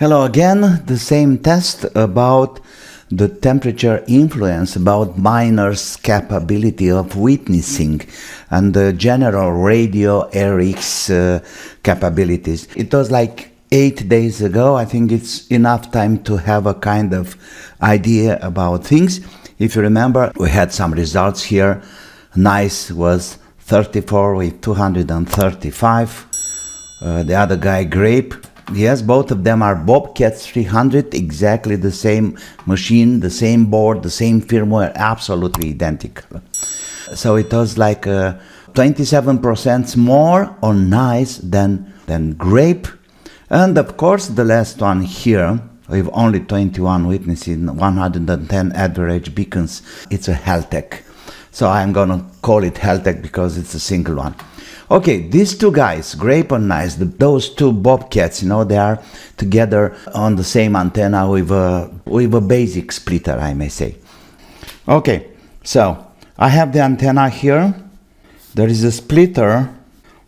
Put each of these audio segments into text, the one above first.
Hello again, the same test about the temperature influence, about miners' capability of witnessing and the general radio RX capabilities. It was like 8 days ago. I think it's enough time to have a kind of idea about things. If you remember, we had some results here. Nice was 34 with 235. The other guy, Grape. Yes, both of them are Bobcat 300, exactly the same machine, the same board, the same firmware, absolutely identical. So it was like 27% more on Nice than Grape. And of course the last one here, with only 21 witnesses, 110 average beacons, it's a Heltec. So I'm gonna call it Heltec because it's a single one. Okay, these two guys, Grape and Nice, those two Bobcats, they are together on the same antenna with a basic splitter, I may say. Okay, so I have the antenna here. There is a splitter,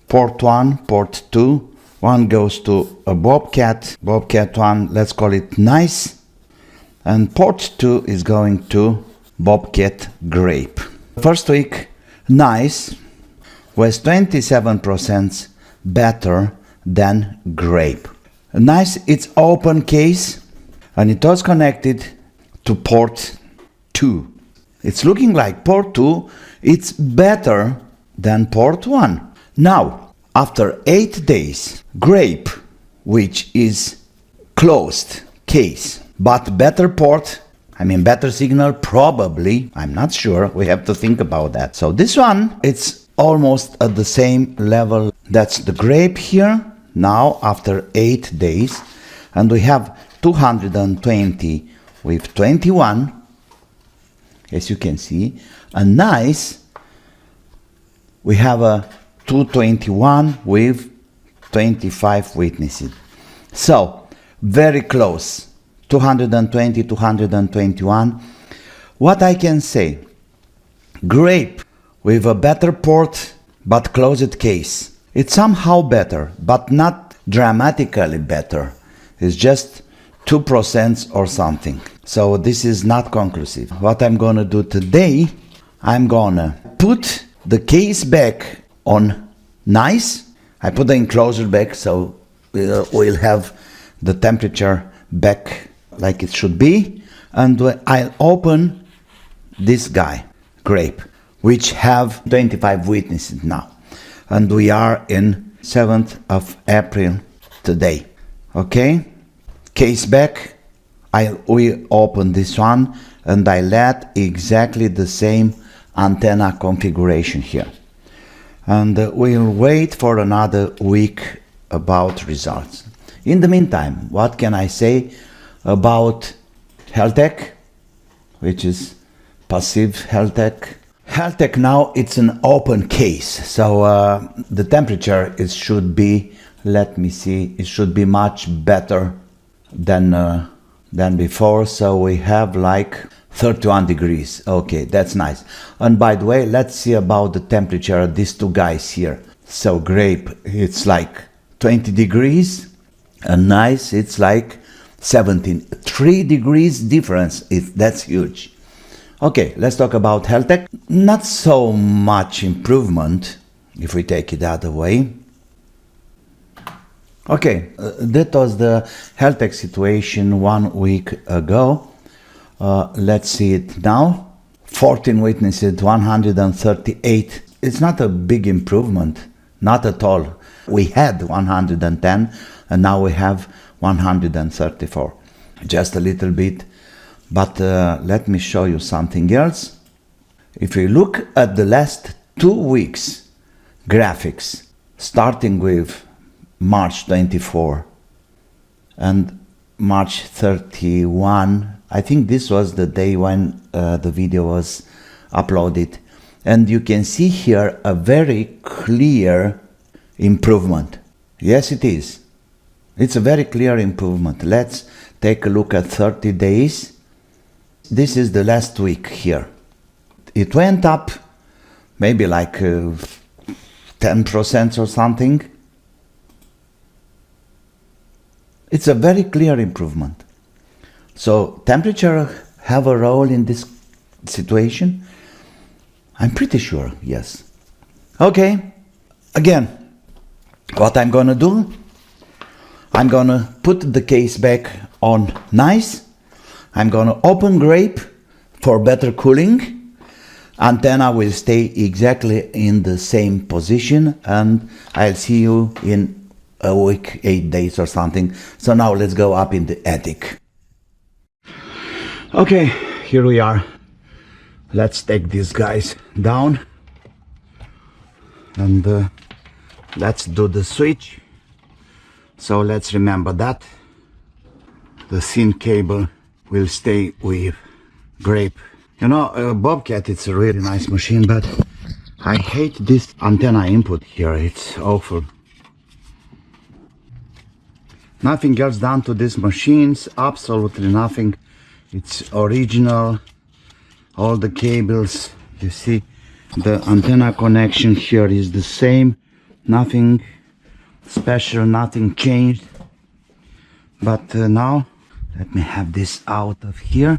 port 1, port 2. One goes to a Bobcat 1, let's call it Nice. And port 2 is going to Bobcat Grape. First week, Nice was 27% better than Grape. Nice, it's open case, and it was connected to port 2. It's looking like port 2, it's better than port 1. Now, after 8 days, Grape, which is closed case, but better port, better signal, probably, I'm not sure, we have to think about that. So this one, it's almost at the same level. That's the Grape here, now after 8 days, and we have 220 with 21, as you can see, and Nice, we have a 221 with 25 witnesses. So, very close, 220, 221. What I can say, Grape, with a better port but closed case. It's somehow better, but not dramatically better. It's just 2% or something. So this is not conclusive. What I'm gonna do today, I'm gonna put the case back on Nice. I put the enclosure back so we'll have the temperature back like it should be. And I'll open this guy, Grape, which have 25 witnesses now. And we are in 7th of April today. Okay? Case back, we open this one and I let exactly the same antenna configuration here. And we'll wait for another week about results. In the meantime, what can I say about Heltec, which is passive Heltec? Heltec now, it's an open case, so the temperature should be, let me see, it should be much better than before. So we have like 31 degrees. Okay, that's nice. And by the way, let's see about the temperature of these two guys here. So Grape, it's like 20 degrees, and Nice, it's like 17. 3 degrees difference, that's huge. Okay, let's talk about Heltec. Not so much improvement, if we take it the other way. Okay, that was the Heltec situation 1 week ago. Let's see it now. 14 witnesses, 138. It's not a big improvement, not at all. We had 110 and now we have 134. Just a little bit. But let me show you something else. If you look at the last 2 weeks graphics, starting with March 24 and March 31, I think this was the day when the video was uploaded. And you can see here a very clear improvement. Yes, it is. It's a very clear improvement. Let's take a look at 30 days. This is the last week here. It went up maybe like 10% or something. It's a very clear improvement. So temperature have a role in this situation? I'm pretty sure, yes. Okay, again, what I'm gonna do, I'm gonna put the case back on nice. I'm gonna open grape for better cooling, and then I will stay exactly in the same position, and I'll see you in a week, 8 days or something. So now let's go up in the attic. Okay, here we are. Let's take these guys down and let's do the switch. So let's remember that the thin cable will stay with grape. You know, Bobcat, it's a really nice machine, but I hate this antenna input here. It's awful. Nothing else done to these machines, absolutely nothing. It's original. All the cables, you see, the antenna connection here is the same. Nothing special, nothing changed. But now, let me have this out of here.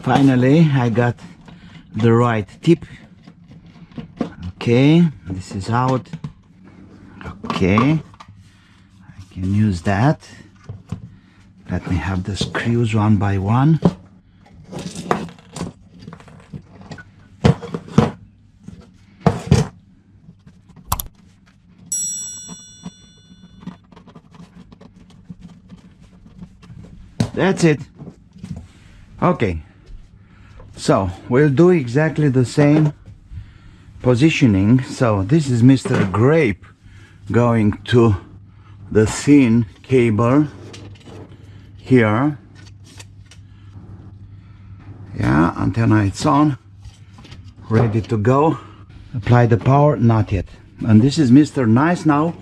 Finally, I got the right tip. Okay, this is out. Okay, I can use that. Let me have the screws one by one. That's it. Okay, so we'll do exactly the same positioning. So this is Mr. Grape going to the thin cable here. Yeah, antenna it's on, ready to go. Apply the power, not yet. And this is Mr. Nice now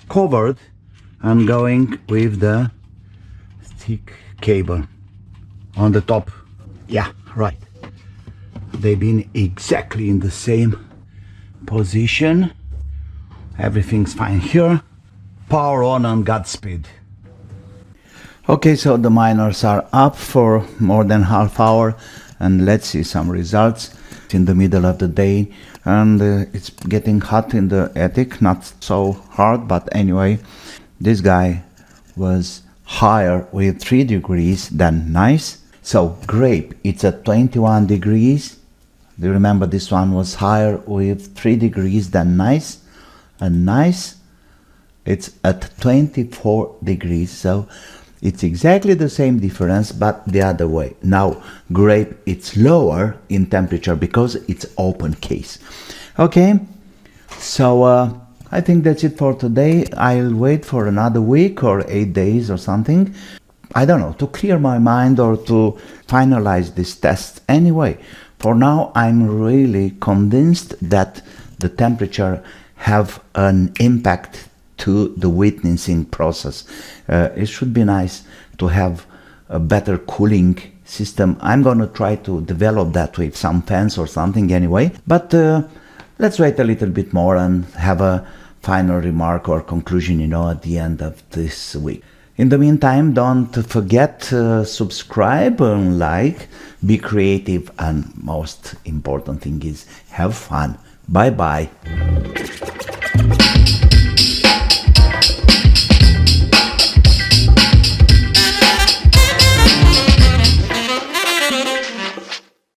covered and going with the thick cable on the top. Yeah, right. They've been exactly in the same position. Everything's fine here. Power on and Godspeed. Okay, so the miners are up for more than half hour, and let's see some results. It's in the middle of the day, and it's getting hot in the attic. Not so hard, but anyway, this guy was higher with 3 degrees than nice. So grape, it's at 21 degrees. Do you remember this one was higher with 3 degrees than nice? And nice, it's at 24 degrees. So it's exactly the same difference, but the other way. Now grape, it's lower in temperature because it's open case. Okay, so I think that's it for today. I'll wait for another week or 8 days or something. I don't know, to clear my mind or to finalize this test. Anyway, for now, I'm really convinced that the temperature have an impact to the witnessing process. It should be nice to have a better cooling system. I'm gonna try to develop that with some fans or something anyway. But let's wait a little bit more and have a final remark or conclusion, you know, at the end of this week. In the meantime, don't forget subscribe and like, be creative, and most important thing is have fun. Bye bye.